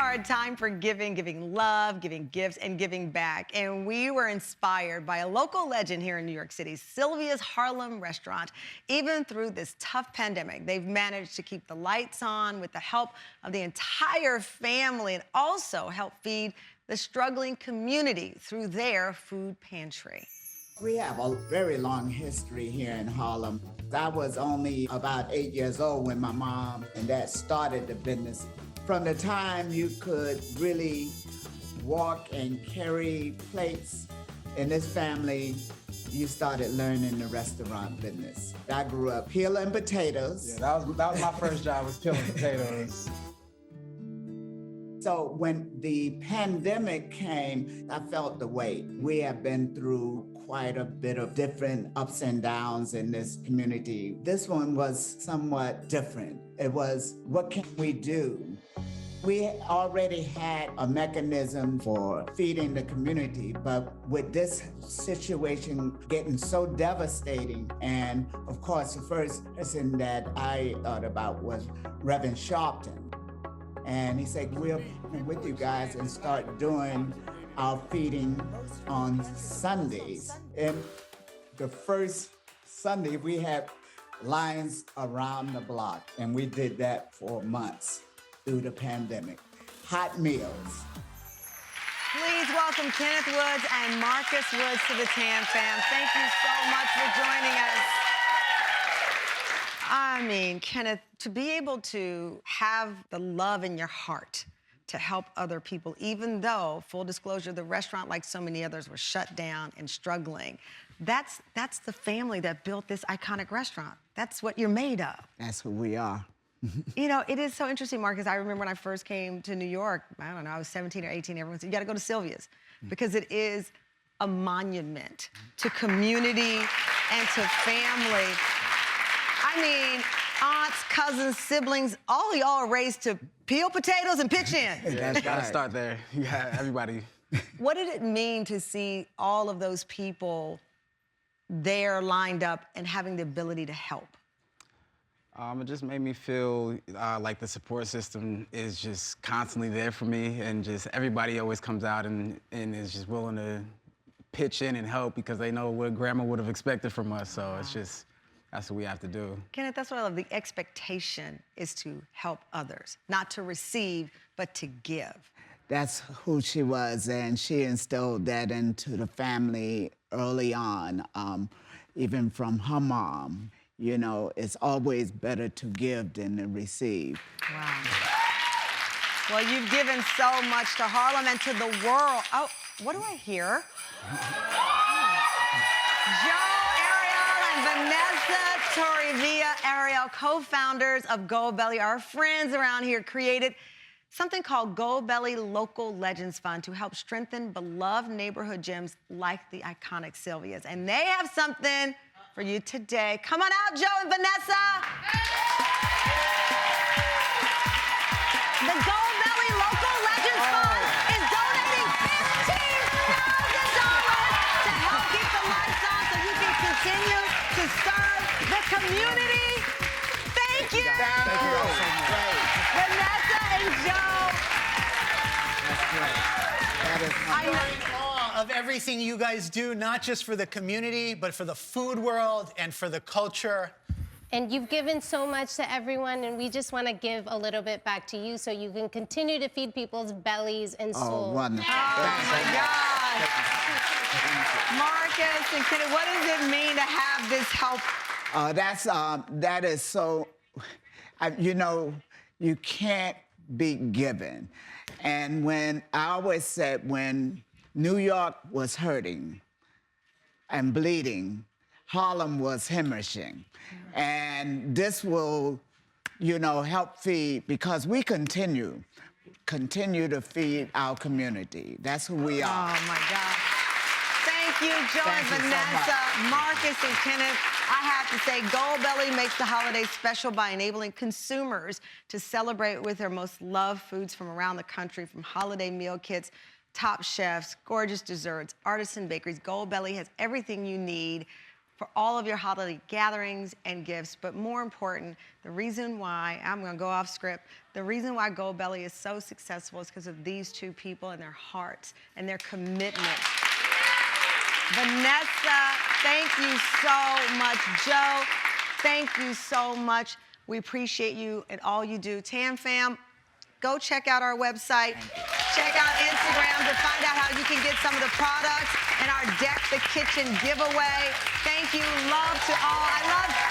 are a time for giving love, giving gifts, and giving back. And we were inspired by a local legend here in New York City, Sylvia's Harlem restaurant. Even through this tough pandemic, they've managed to keep the lights on with the help of the entire family and also help feed the struggling community through their food pantry. We have a very long history here in Harlem. I was only about 8 years old when my mom and dad started the business. From the time you could really walk and carry plates in this family, you started learning the restaurant business. I grew up peeling potatoes. Yeah, that was my first job, was peeling potatoes. So when the pandemic came, I felt the weight. We have been through quite a bit of different ups and downs in this community. This one was somewhat different. It was, what can we do? We already had a mechanism for feeding the community, but with this situation getting so devastating, and of course, the first person that I thought about was Reverend Sharpton. And he said, we'll partner with you guys and start doing our feeding on Sundays. And the first Sunday, we had lines around the block, and we did that for months through the pandemic. Hot meals. Please welcome Kenneth Woods and Marcus Woods to the TAM fam. Thank you so much for joining us. I mean, Kenneth, to be able to have the love in your heart to help other people, even though, full disclosure, the restaurant, like so many others, were shut down and struggling. That's the family that built this iconic restaurant. That's what you're made of. That's who we are. You know, it is so interesting, Marcus. I remember when I first came to New York, I don't know, I was 17 or 18, everyone said, you gotta go to Sylvia's, because it is a monument to community and to family. I mean, aunts, cousins, siblings, all of y'all are raised to peel potatoes and pitch in. Yeah, you gotta start there. You got everybody. What did it mean to see all of those people there lined up and having the ability to help? It just made me feel like the support system is just constantly there for me, and just everybody always comes out and is just willing to pitch in and help because they know what grandma would have expected from us. So it's just, that's what we have to do. Kenneth, that's what I love. The expectation is to help others, not to receive, but to give. That's who she was, and she instilled that into the family early on, even from her mom. You know, it's always better to give than to receive. Wow. Well, you've given so much to Harlem and to the world. Oh, what do I hear? Joe, Ariel, and Vanessa Torrevilla. Ariel, co-founders of Goldbelly, our friends around here, created something called Goldbelly Local Legends Fund to help strengthen beloved neighborhood gyms like the iconic Sylvia's. And they have something for you today. Come on out, Joe and Vanessa. The Goldbelly Local Legends Fund is donating $15,000 to help keep the lights on so you can continue to serve the community. Thank you. Thank you so much. Vanessa and Joe. That's great. That is I know. Of everything you guys do, not just for the community, but for the food world and for the culture. And you've given so much to everyone, and we just want to give a little bit back to you so you can continue to feed people's bellies and souls. Oh, wonderful. Oh, my God. Marcus and Kenneth, what does it mean to have this help? That is so, you know, you can't be given. And when I always said, when New York was hurting and bleeding, Harlem was hemorrhaging. And this will, you know, help feed, because we continue to feed our community. That's who we are. Oh, my God. Thank you, Joe and Vanessa, Marcus and Kenneth. I have to say, Goldbelly makes the holidays special by enabling consumers to celebrate with their most loved foods from around the country, from holiday meal kits, top chefs, gorgeous desserts, artisan bakeries. Goldbelly has everything you need for all of your holiday gatherings and gifts. But more important, the reason why, I'm gonna go off script, the reason why Goldbelly is so successful is because of these two people and their hearts and their commitment. Vanessa, thank you so much. Joe, thank you so much. We appreciate you and all you do. Tam fam, go check out our website. Check out Instagram to find out how you can get some of the products and our Deck the Kitchen giveaway. Thank you. Love to all. I love